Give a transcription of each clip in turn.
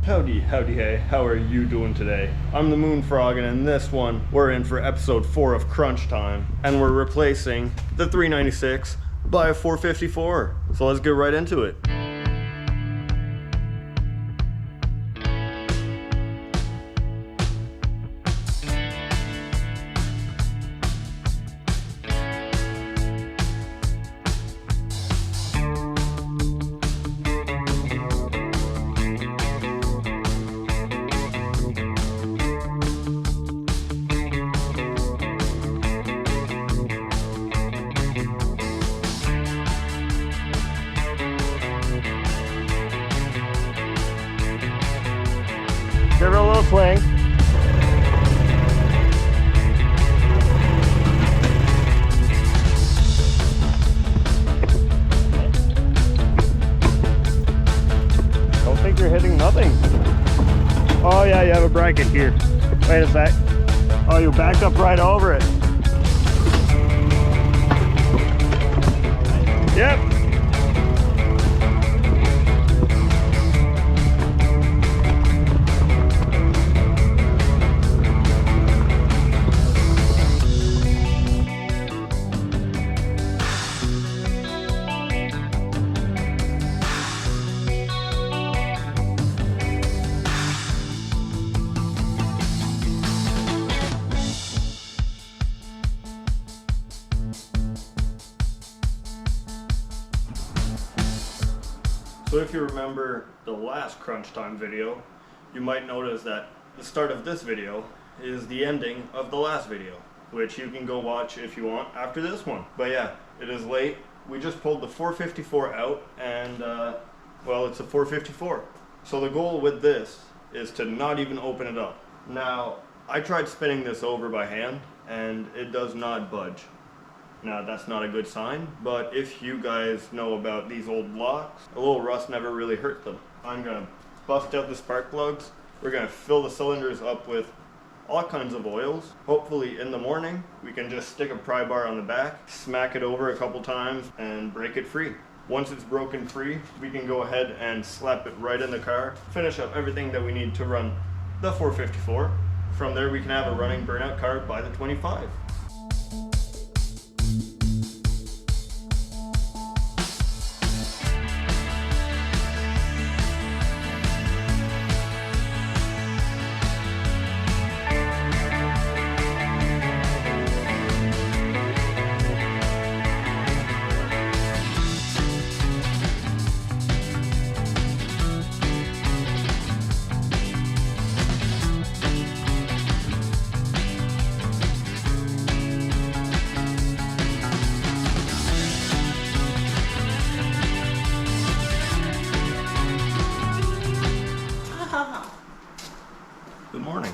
Howdy, howdy, hey, how are you doing today? I'm the Moon Frog, and in this one, we're in for episode 4 of Crunch Time, and we're replacing the 396 by a 454. So let's get right into it. Give her a little swing. Don't think you're hitting nothing. Oh yeah, you have a bracket here. Wait a sec. Oh, you backed up right over it. Yep. So if you remember the last Crunch Time video, you might notice that the start of this video is the ending of the last video, which you can go watch if you want after this one. But yeah, it is late. We just pulled the 454 out and, well, it's a 454. So the goal with this is to not even open it up. Now, I tried spinning this over by hand and it does not budge. Now that's not a good sign, but if you guys know about these old locks, a little rust never really hurt them. I'm gonna bust out the spark plugs. We're gonna fill the cylinders up with all kinds of oils. Hopefully in the morning, we can just stick a pry bar on the back, smack it over a couple times, and break it free. Once it's broken free, we can go ahead and slap it right in the car, finish up everything that we need to run the 454. From there, we can have a running Burnout car by the 25. Good morning.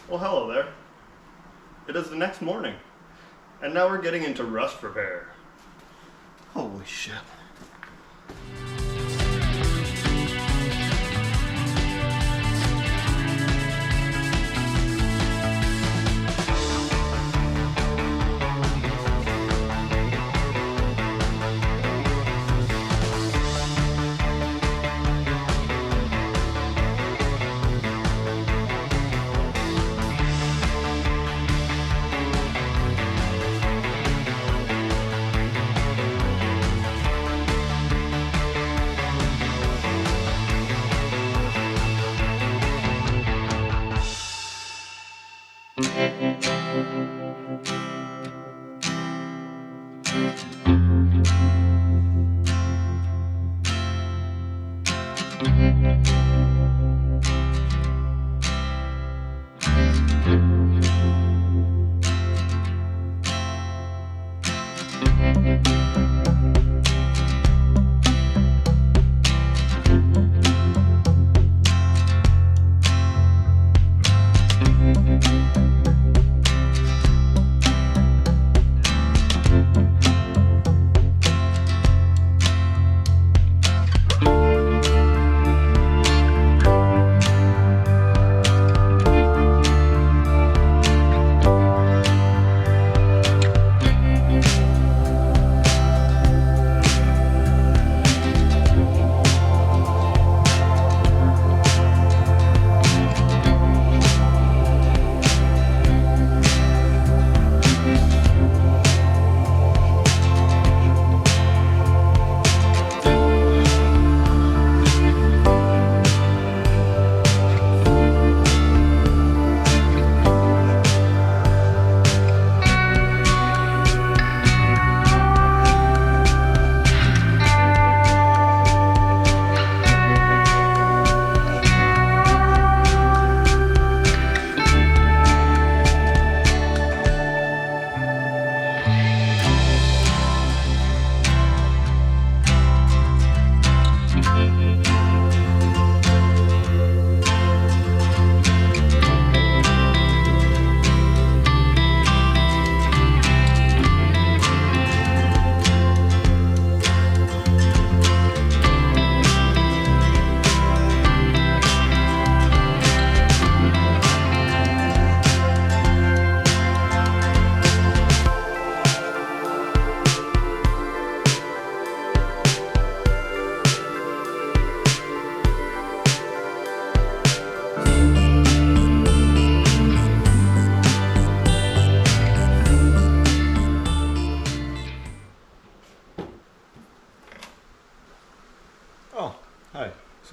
Well, hello there. It is the next morning, and now we're getting into rust repair. Holy shit.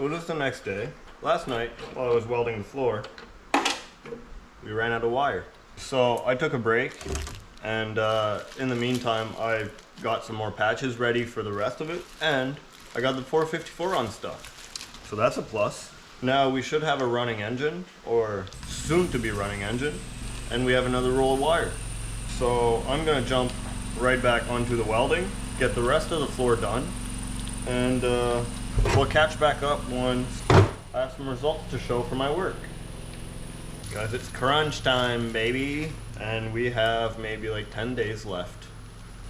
So it is the next day. Last night, while I was welding the floor, we ran out of wire. So I took a break, and in the meantime, I got some more patches ready for the rest of it, and I got the 454 unstuck. So that's a plus. Now we should have a running engine, or soon to be running engine, and we have another roll of wire. So I'm gonna jump right back onto the welding, get the rest of the floor done, and we'll catch back up once I have some results to show for my work. Guys, it's crunch time, baby, and we have maybe like 10 days left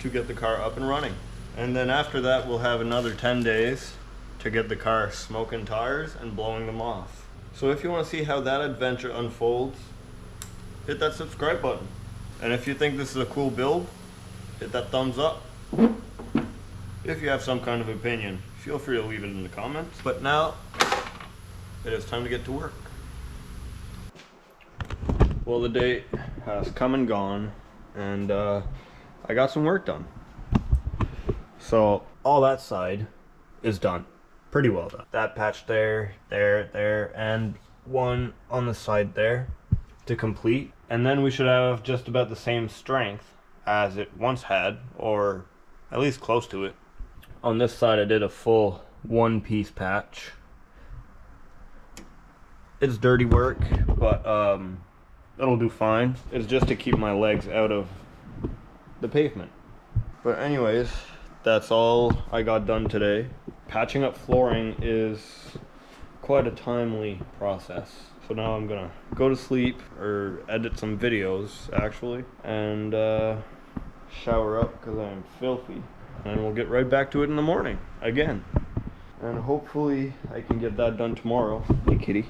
to get the car up and running. And then after that, we'll have another 10 days to get the car smoking tires and blowing them off. So if you want to see how that adventure unfolds, hit that subscribe button. And if you think this is a cool build, hit that thumbs up. If you have some kind of opinion, feel free to leave it in the comments. But now, it is time to get to work. Well, the day has come and gone, and I got some work done. So all that side is done. Pretty well done. That patch there, and one on the side there to complete. And then we should have just about the same strength as it once had, or at least close to it. On this side I did a full one-piece patch. It's dirty work, but it'll do fine. It's just to keep my legs out of the pavement. But anyways, that's all I got done today. Patching up flooring is quite a timely process. So now I'm gonna go to sleep, or edit some videos actually, and shower up because I'm filthy. And we'll get right back to it in the morning again. And hopefully I can get that done tomorrow. Hey kitty.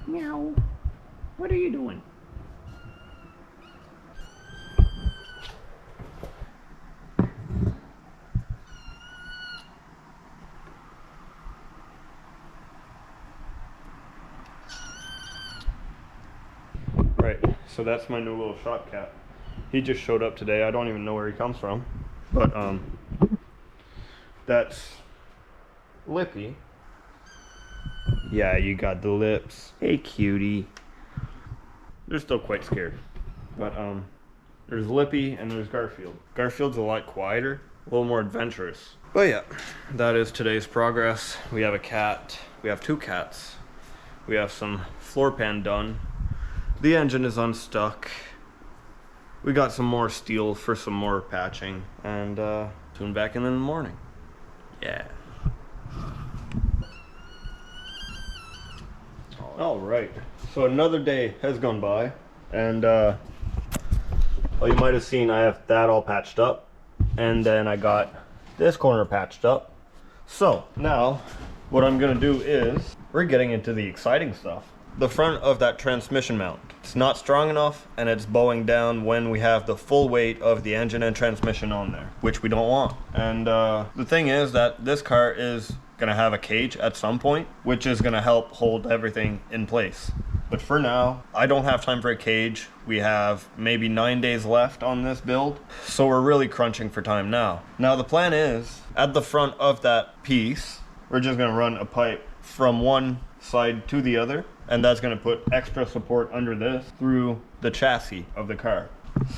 Meow. What are you doing? Right, so that's my new little shop cat. He just showed up today. I don't even know where he comes from. But that's Lippy. Yeah, you got the lips. Hey cutie. They're still quite scared. But there's Lippy and there's Garfield. Garfield's a lot quieter, a little more adventurous. But yeah, that is today's progress. We have a cat. We have two cats. We have some floor pan done. The engine is unstuck. We got some more steel for some more patching, and tune back in the morning. Yeah. All right. So another day has gone by, and well, you might have seen I have that all patched up, and then I got this corner patched up. So now what I'm gonna do is we're getting into the exciting stuff. The front of that transmission mount. It's not strong enough, and it's bowing down when we have the full weight of the engine and transmission on there, which we don't want. And the thing is that this car is gonna have a cage at some point, which is gonna help hold everything in place. But for now, I don't have time for a cage. We have maybe 9 days left on this build, so we're really crunching for time now. Now the plan is, at the front of that piece, we're just gonna run a pipe from one side to the other, and that's going to put extra support under this through the chassis of the car.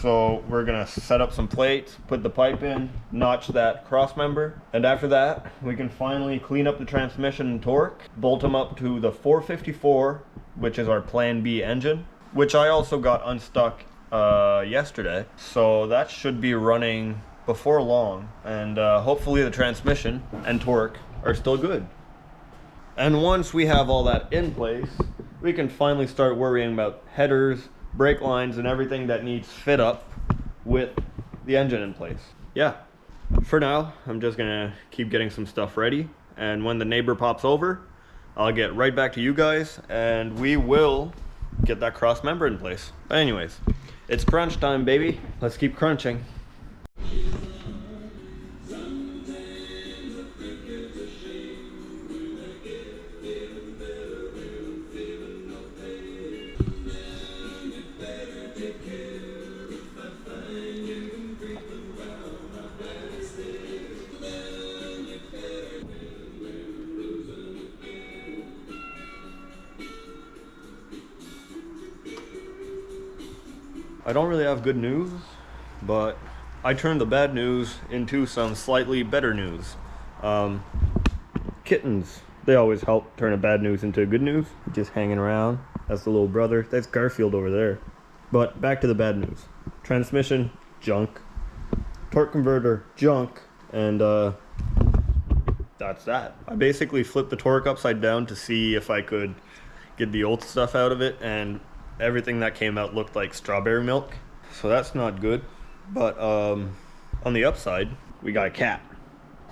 So we're going to set up some plates, put the pipe in, notch that cross member, and after that we can finally clean up the transmission and torque, bolt them up to the 454, which is our Plan B engine, which I also got unstuck yesterday. So that should be running before long, and hopefully the transmission and torque are still good. And once we have all that in place, we can finally start worrying about headers, brake lines, and everything that needs fit up with the engine in place. Yeah, for now, I'm just gonna keep getting some stuff ready, and when the neighbor pops over, I'll get right back to you guys, and we will get that cross member in place. But anyways, it's crunch time, baby. Let's keep crunching. I don't really have good news, but I turned the bad news into some slightly better news. Kittens, they always help turn a bad news into good news. Just hanging around. That's the little brother. That's Garfield over there. But back to the bad news. Transmission, junk. Torque converter, junk. And that's that. I basically flipped the torque upside down to see if I could get the old stuff out of it, and everything that came out looked like strawberry milk. So that's not good. But on the upside, we got a cat.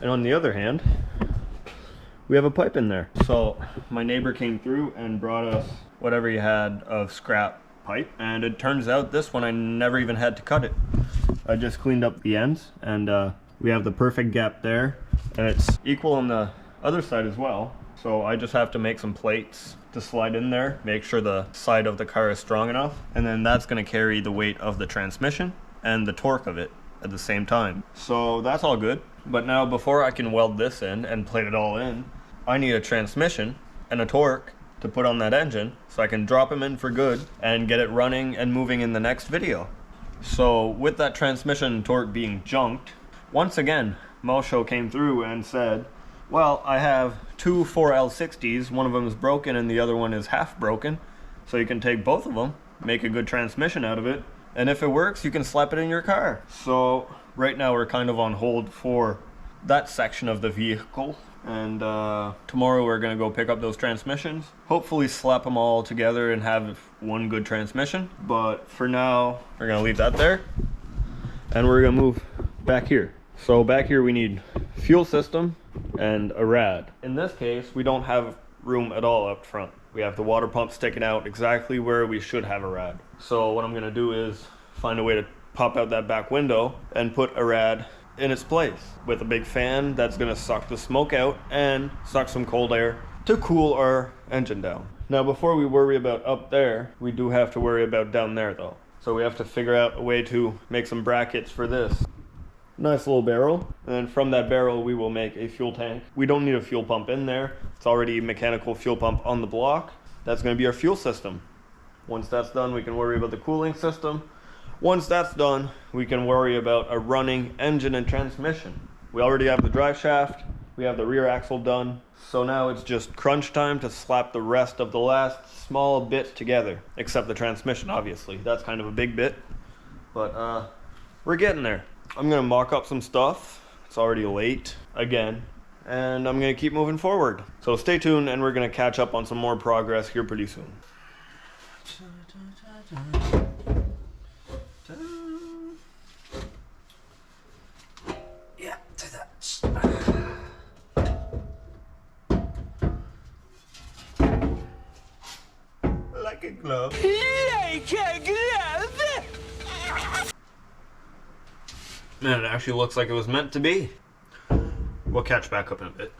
And on the other hand, we have a pipe in there. So my neighbor came through and brought us whatever he had of scrap pipe. And it turns out this one, I never even had to cut it. I just cleaned up the ends, and we have the perfect gap there. And it's equal on the other side as well. So I just have to make some plates to slide in there, make sure the side of the car is strong enough. And then that's gonna carry the weight of the transmission and the torque of it at the same time. So that's all good. But now before I can weld this in and plate it all in, I need a transmission and a torque to put on that engine so I can drop them in for good and get it running and moving in the next video. So with that transmission and torque being junked, once again, Mosho came through and said, well, I have two 4L60s, one of them is broken and the other one is half broken, so you can take both of them, make a good transmission out of it, and if it works, you can slap it in your car. So right now we're kind of on hold for that section of the vehicle, and tomorrow we're gonna go pick up those transmissions, hopefully slap them all together and have one good transmission. But for now, we're gonna leave that there, and we're gonna move back here. So back here we need fuel system and a rad. In this case, we don't have room at all up front. We have the water pump sticking out exactly where we should have a rad. So what I'm gonna do is find a way to pop out that back window and put a rad in its place with a big fan that's gonna suck the smoke out and suck some cold air to cool our engine down. Now before we worry about up there, we do have to worry about down there though. So we have to figure out a way to make some brackets for this. Nice little barrel, and then from that barrel we will make a fuel tank. We don't need a fuel pump in there. It's already a mechanical fuel pump on the block. That's going to be our fuel system. Once that's done, we can worry about the cooling system. Once that's done, we can worry about a running engine and transmission. We already have the drive shaft, we have the rear axle done, so now it's just crunch time to slap the rest of the last small bit together, except the transmission, obviously. That's kind of a big bit, but we're getting there. I'm gonna mock up some stuff. It's already late again, and I'm gonna keep moving forward. So stay tuned, and we're gonna catch up on some more progress here pretty soon. Yeah, do that. Like a glove. Like a glove. Man, it actually looks like it was meant to be. We'll catch back up in a bit.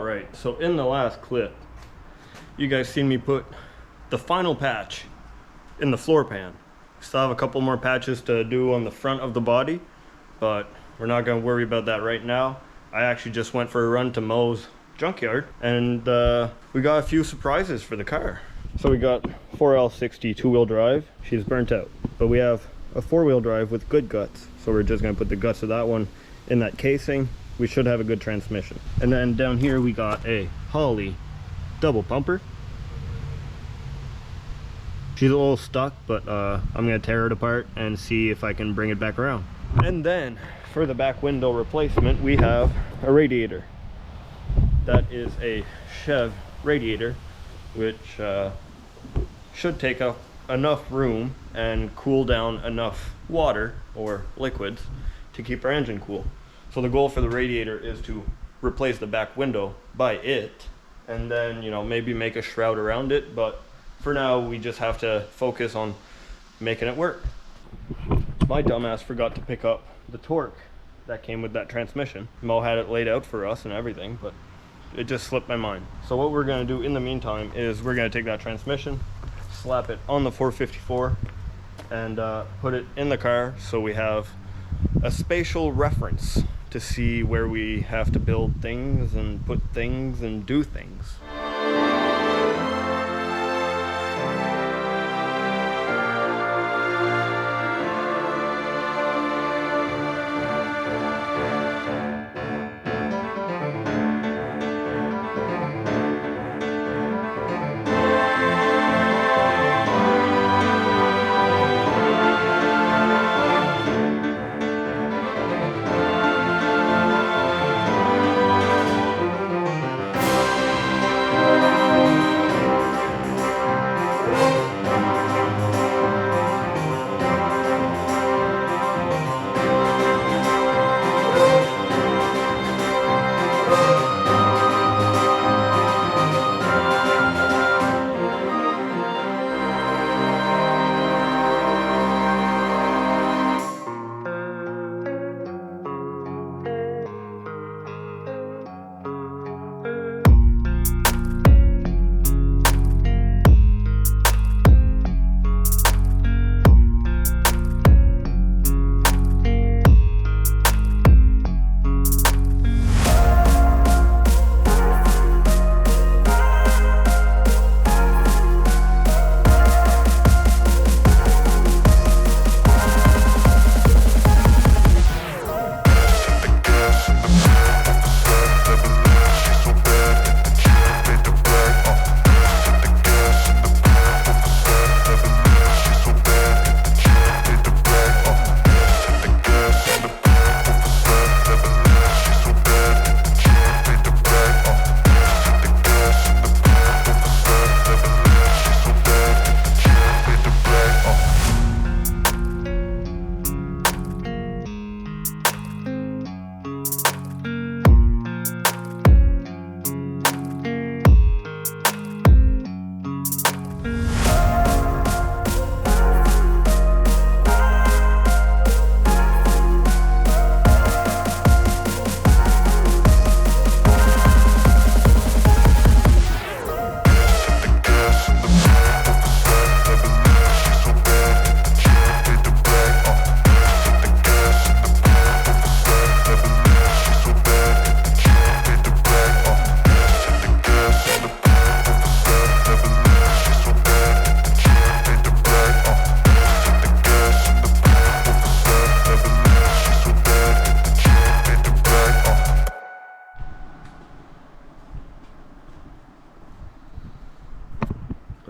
Alright, so in the last clip, you guys seen me put the final patch in the floor pan. Still have a couple more patches to do on the front of the body, but we're not going to worry about that right now. I actually just went for a run to Mo's junkyard, and we got a few surprises for the car. So we got 4L60 two-wheel drive. She's burnt out, but we have a four-wheel drive with good guts, so we're just going to put the guts of that one in that casing. We should have a good transmission. And then down here we got a Howdy double pumper. She's a little stuck, but I'm gonna tear it apart and see if I can bring it back around. And then for the back window replacement, we have a radiator. That is a Chev radiator, which should take up enough room and cool down enough water or liquids to keep our engine cool. So the goal for the radiator is to replace the back window by it, and then, you know, maybe make a shroud around it, but for now we just have to focus on making it work. My dumbass forgot to pick up the torque that came with that transmission. Mo had it laid out for us and everything, but it just slipped my mind. So what we're going to do in the meantime is we're going to take that transmission, slap it on the 454, and put it in the car so we have a spatial reference to see where we have to build things and put things and do things.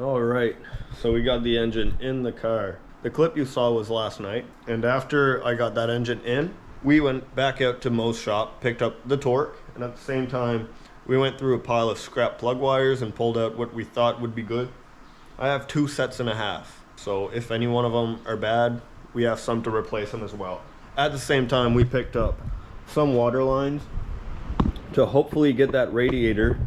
Alright, so we got the engine in the car. The clip you saw was last night, and after I got that engine in, we went back out to Mo's shop, picked up the torque, and at the same time, we went through a pile of scrap plug wires and pulled out what we thought would be good. I have 2.5 sets, so if any one of them are bad, we have some to replace them as well. At the same time, we picked up some water lines to hopefully get that radiator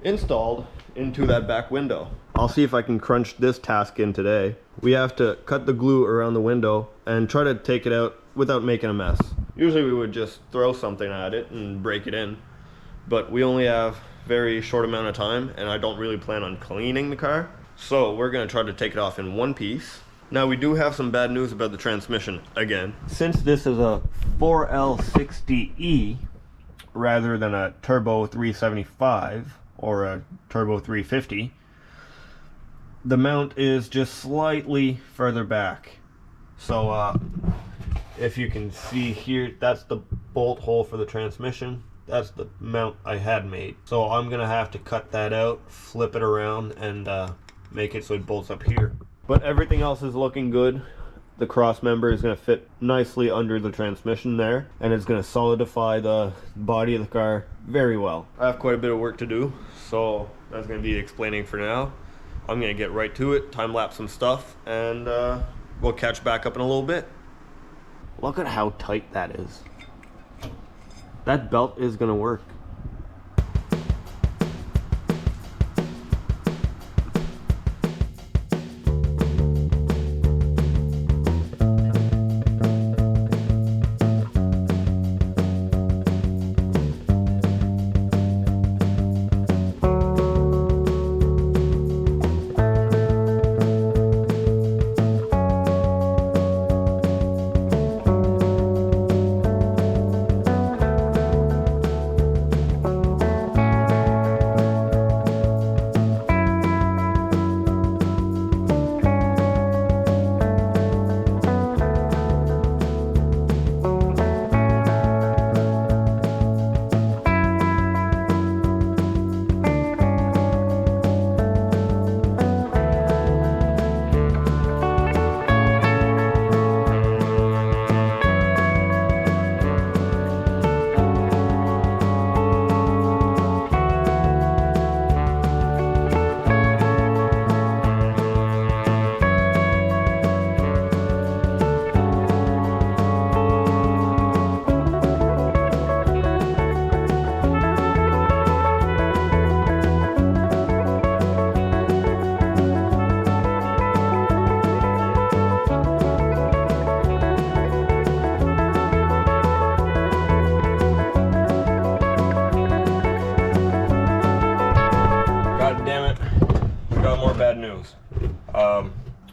installed into that back window. I'll see if I can crunch this task in today. We have to cut the glue around the window and try to take it out without making a mess. Usually we would just throw something at it and break it in, but we only have very short amount of time and I don't really plan on cleaning the car. So we're gonna try to take it off in one piece. Now we do have some bad news about the transmission again. Since this is a 4L60E rather than a turbo 375 or a turbo 350, the mount is just slightly further back. So if you can see here, that's the bolt hole for the transmission. That's the mount I had made. So I'm gonna have to cut that out, flip it around, and make it so it bolts up here. But everything else is looking good. The cross member is going to fit nicely under the transmission there, and it's going to solidify the body of the car very well. I have quite a bit of work to do, so that's going to be explaining for now. I'm going to get right to it, time lapse some stuff, and we'll catch back up in a little bit. Look at how tight that is. That belt is going to work. Bad news.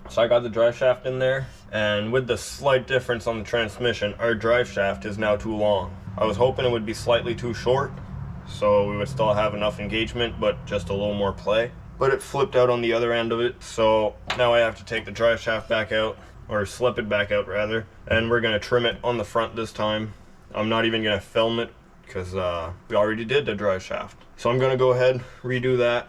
So I got the drive shaft in there, and with the slight difference on the transmission, our drive shaft is now too long. I was hoping it would be slightly too short, so we would still have enough engagement, but just a little more play. But it flipped out on the other end of it, so now I have to take the drive shaft back out, or slip it back out rather, and we're gonna trim it on the front this time. I'm not even gonna film it, because we already did the drive shaft. So I'm gonna go ahead, redo that,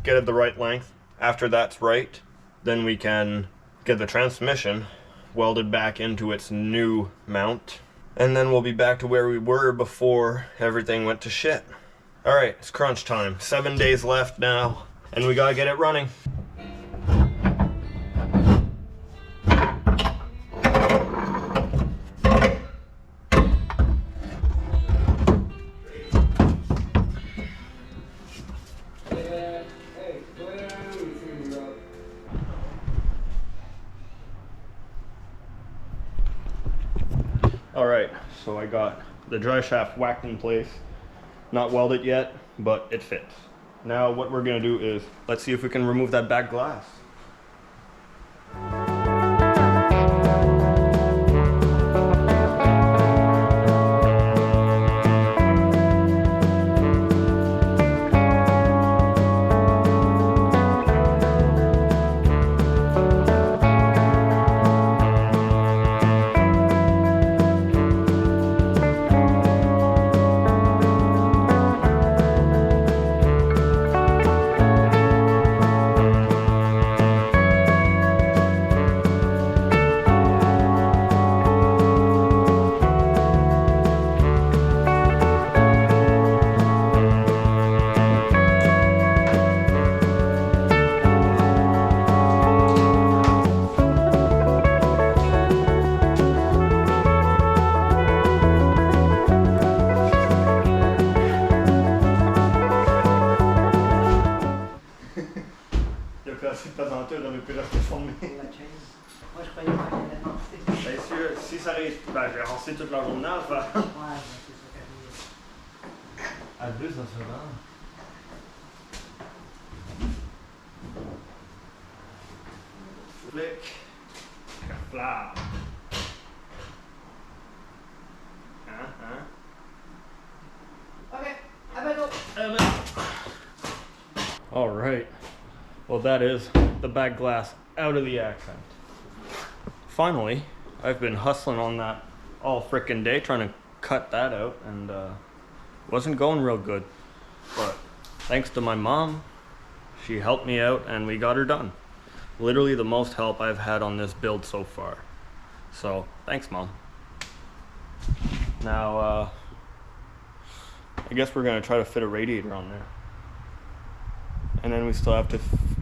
get it the right length. After that's right, then we can get the transmission welded back into its new mount, and then we'll be back to where we were before everything went to shit. All right, it's crunch time. 7 days left now, and we gotta get it running. Alright, so I got the drive shaft whacked in place. Not welded yet, but it fits. Now what we're going to do is, let's see if we can remove that back glass. Moi, je croyais pas qu'elle allait lancer. Bien sûr, si ça réussit, ben, je vais lancer toute la journée à faire. Ouais, c'est ça qu'elle Abusa se da. Flick. Fla. Okay, I better go. All right. Well, that is the back glass out of the accent. Finally, I've been hustling on that all frickin' day trying to cut that out, and wasn't going real good. But thanks to my mom, she helped me out and we got her done. Literally the most help I've had on this build so far. So thanks, Mom. Now, I guess we're gonna try to fit a radiator on there. And then we still have to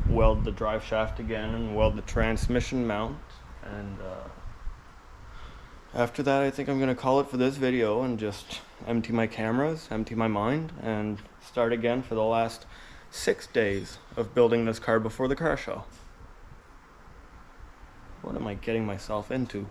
weld the drive shaft again and weld the transmission mount. And after that, I think I'm gonna call it for this video and just empty my cameras, empty my mind, and start again for the last 6 days of building this car before the car show. What am I getting myself into?